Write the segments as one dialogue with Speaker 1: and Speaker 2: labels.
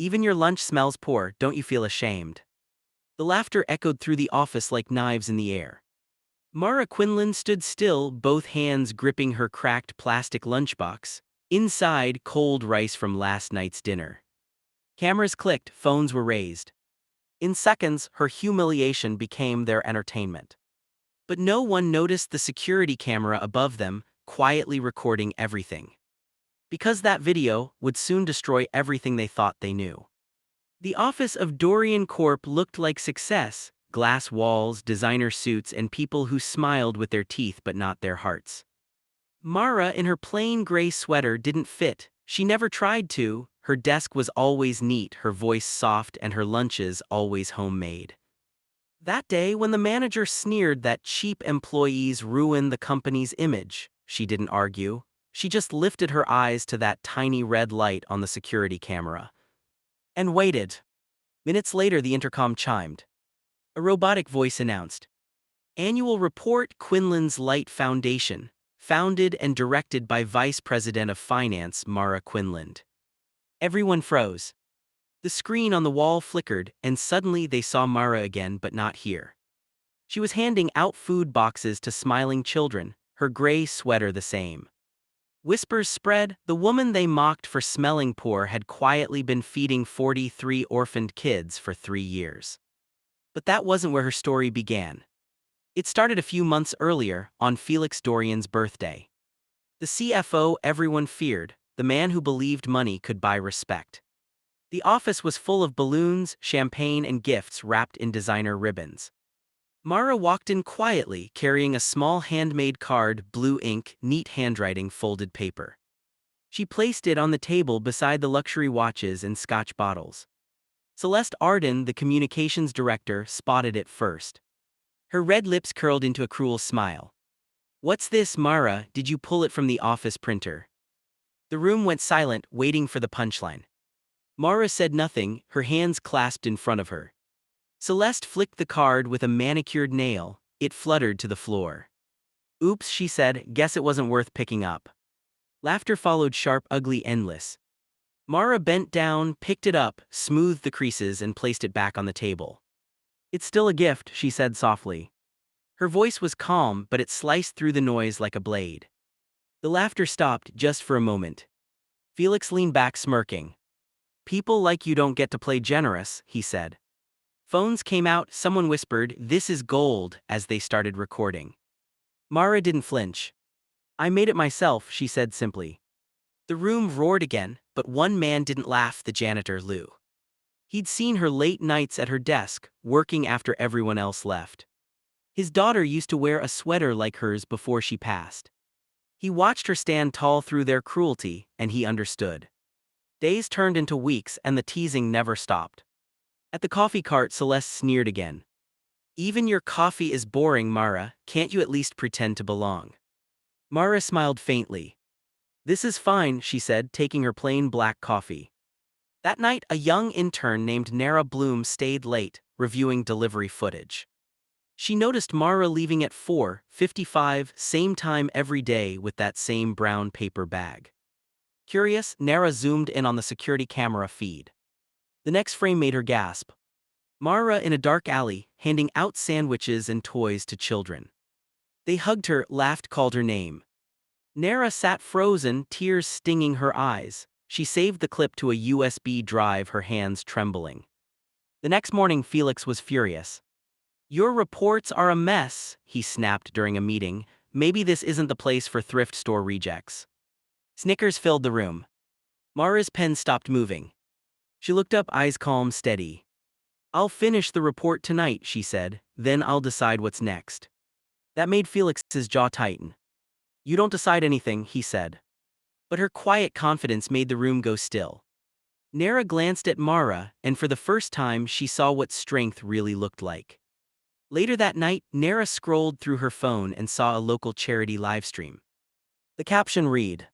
Speaker 1: Even your lunch smells poor, don't you feel ashamed? The laughter echoed through the office like knives in the air. Mara Quinlan stood still, both hands gripping her cracked plastic lunchbox. Inside, cold rice from last night's dinner. Cameras clicked, phones were raised. In seconds, her humiliation became their entertainment. But no one noticed the security camera above them, quietly recording everything. Because that video would soon destroy everything they thought they knew. The office of Dorian Corp looked like success: glass walls, designer suits, and people who smiled with their teeth but not their hearts. Mara, in her plain gray sweater, didn't fit. She never tried to. Her desk was always neat, her voice soft, and her lunches always homemade. That day, when the manager sneered that cheap employees ruin the company's image, she didn't argue. She just lifted her eyes to that tiny red light on the security camera. And waited. Minutes later, the intercom chimed. A robotic voice announced, "Annual Report, Quinlan's Light Foundation, founded and directed by Vice President of Finance Mara Quinlan." Everyone froze. The screen on the wall flickered, and suddenly they saw Mara again, but not here. She was handing out food boxes to smiling children, her gray sweater the same. Whispers spread. The woman they mocked for smelling poor had quietly been feeding 43 orphaned kids for 3 years. But that wasn't where her story began. It started a few months earlier, on Felix Dorian's birthday. The CFO everyone feared, the man who believed money could buy respect. The office was full of balloons, champagne, and gifts wrapped in designer ribbons. Mara walked in quietly, carrying a small handmade card, blue ink, neat handwriting, folded paper. She placed it on the table beside the luxury watches and scotch bottles. Celeste Arden, the communications director, spotted it first. Her red lips curled into a cruel smile. "What's this, Mara? Did you pull it from the office printer?" The room went silent, waiting for the punchline. Mara said nothing, her hands clasped in front of her. Celeste flicked the card with a manicured nail. It fluttered to the floor. "Oops," she said, "guess it wasn't worth picking up." Laughter followed, sharp, ugly, endless. Mara bent down, picked it up, smoothed the creases, and placed it back on the table. "It's still a gift," she said softly. Her voice was calm, but it sliced through the noise like a blade. The laughter stopped just for a moment. Felix leaned back, smirking. "People like you don't get to play generous," he said. Phones came out, someone whispered, "This is gold," as they started recording. Mara didn't flinch. "I made it myself," she said simply. The room roared again, but one man didn't laugh, the janitor, Lou. He'd seen her late nights at her desk, working after everyone else left. His daughter used to wear a sweater like hers before she passed. He watched her stand tall through their cruelty, and he understood. Days turned into weeks, and the teasing never stopped. At the coffee cart, Celeste sneered again. "Even your coffee is boring, Mara. Can't you at least pretend to belong?" Mara smiled faintly. "This is fine," she said, taking her plain black coffee. That night, a young intern named Nara Bloom stayed late, reviewing delivery footage. She noticed Mara leaving at 4:55, same time every day, with that same brown paper bag. Curious, Nara zoomed in on the security camera feed. The next frame made her gasp. Mara in a dark alley, handing out sandwiches and toys to children. They hugged her, laughed, called her name. Nara sat frozen, tears stinging her eyes. She saved the clip to a USB drive, her hands trembling. The next morning, Felix was furious. "Your reports are a mess," he snapped during a meeting. "Maybe this isn't the place for thrift store rejects." Snickers filled the room. Mara's pen stopped moving. She looked up, eyes calm, steady. "I'll finish the report tonight," she said, "then I'll decide what's next." That made Felix's jaw tighten. "You don't decide anything," he said. But her quiet confidence made the room go still. Nara glanced at Mara, and for the first time she saw what strength really looked like. Later that night, Nara scrolled through her phone and saw a local charity livestream. The caption read,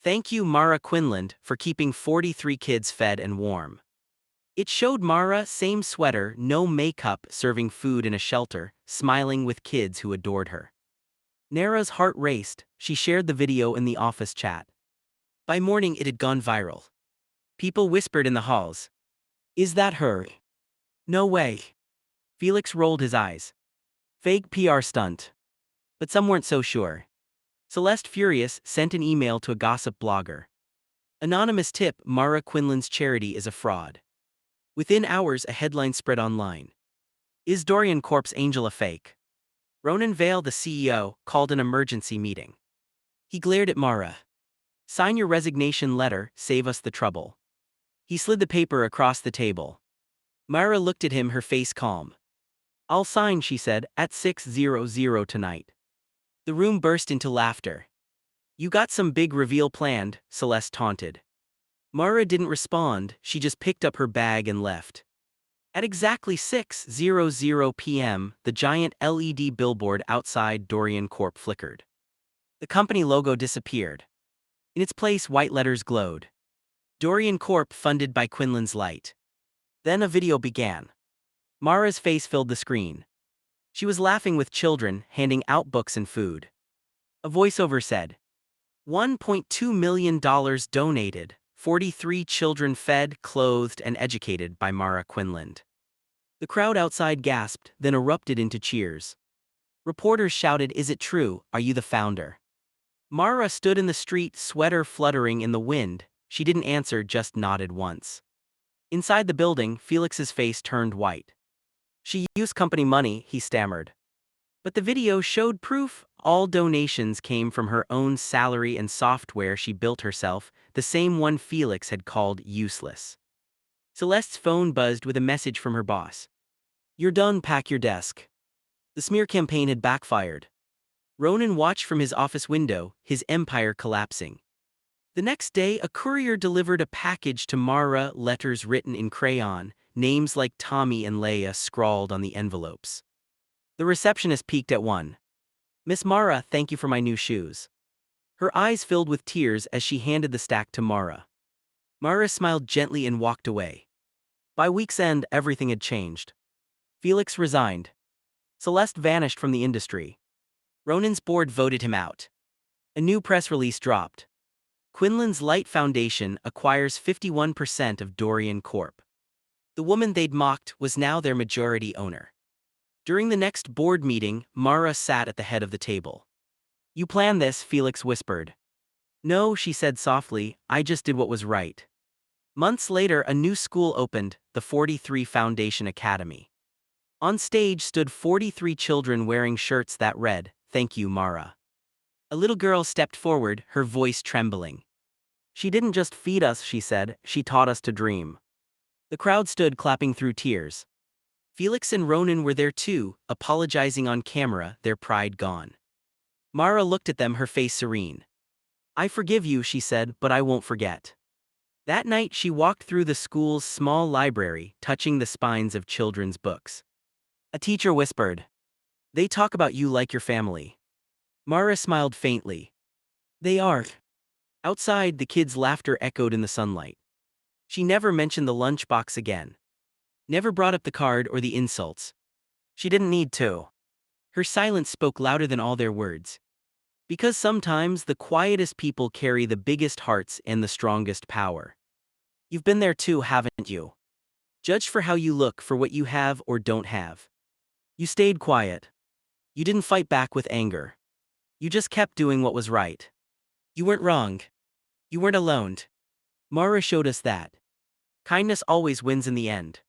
Speaker 1: "Thank you, Mara Quinlan, for keeping 43 kids fed and warm." It showed Mara, same sweater, no makeup, serving food in a shelter, smiling with kids who adored her. Nara's heart raced. She shared the video in the office chat. By morning, it had gone viral. People whispered in the halls, Is that her? No way. Felix rolled his eyes. Fake PR stunt. But some weren't so sure. Celeste, furious, sent an email to a gossip blogger. Anonymous tip: Mara Quinlan's charity is a fraud. Within hours, a headline spread online. Is Dorian Corp's angel a fake? Ronan Vale, the CEO, called an emergency meeting. He glared at Mara. Sign your resignation letter, save us the trouble. He slid the paper across the table. Mara looked at him, her face calm. I'll sign, she said, at 6:00 tonight. The room burst into laughter. You got some big reveal planned, Celeste taunted. Mara didn't respond, she just picked up her bag and left. At exactly 6:00 p.m., the giant LED billboard outside Dorian Corp flickered. The company logo disappeared. In its place, white letters glowed. Dorian Corp, funded by Quinlan's Light. Then a video began. Mara's face filled the screen. She was laughing with children, handing out books and food. A voiceover said, $1.2 million donated, 43 children fed, clothed, and educated by Mara Quinlan. The crowd outside gasped, then erupted into cheers. Reporters shouted, "Is it true? Are you the founder?" Mara stood in the street, sweater fluttering in the wind. She didn't answer, just nodded once. Inside the building, Felix's face turned white. She used company money, he stammered. But the video showed proof. All donations came from her own salary and software she built herself, the same one Felix had called useless. Celeste's phone buzzed with a message from her boss. You're done, pack your desk. The smear campaign had backfired. Ronan watched from his office window, his empire collapsing. The next day, a courier delivered a package to Mara, letters written in crayon, names like Tommy and Leia scrawled on the envelopes. The receptionist peeked at one. Miss Mara, thank you for my new shoes. Her eyes filled with tears as she handed the stack to Mara. Mara smiled gently and walked away. By week's end, everything had changed. Felix resigned. Celeste vanished from the industry. Ronan's board voted him out. A new press release dropped. Quinlan's Light Foundation acquires 51% of Dorian Corp. The woman they'd mocked was now their majority owner. During the next board meeting, Mara sat at the head of the table. You planned this, Felix whispered. No, she said softly, I just did what was right. Months later, a new school opened, the 43 Foundation Academy. On stage stood 43 children wearing shirts that read, Thank you, Mara. A little girl stepped forward, her voice trembling. She didn't just feed us, she said, she taught us to dream. The crowd stood, clapping through tears. Felix and Ronan were there too, apologizing on camera, their pride gone. Mara looked at them, her face serene. I forgive you, she said, but I won't forget. That night she walked through the school's small library, touching the spines of children's books. A teacher whispered, They talk about you like your family. Mara smiled faintly. They are. Outside, the kids' laughter echoed in the sunlight. She never mentioned the lunchbox again. Never brought up the card or the insults. She didn't need to. Her silence spoke louder than all their words. Because sometimes the quietest people carry the biggest hearts and the strongest power. You've been there too, haven't you? Judged for how you look, for what you have or don't have. You stayed quiet. You didn't fight back with anger. You just kept doing what was right. You weren't wrong. You weren't alone. Mara showed us that kindness always wins in the end.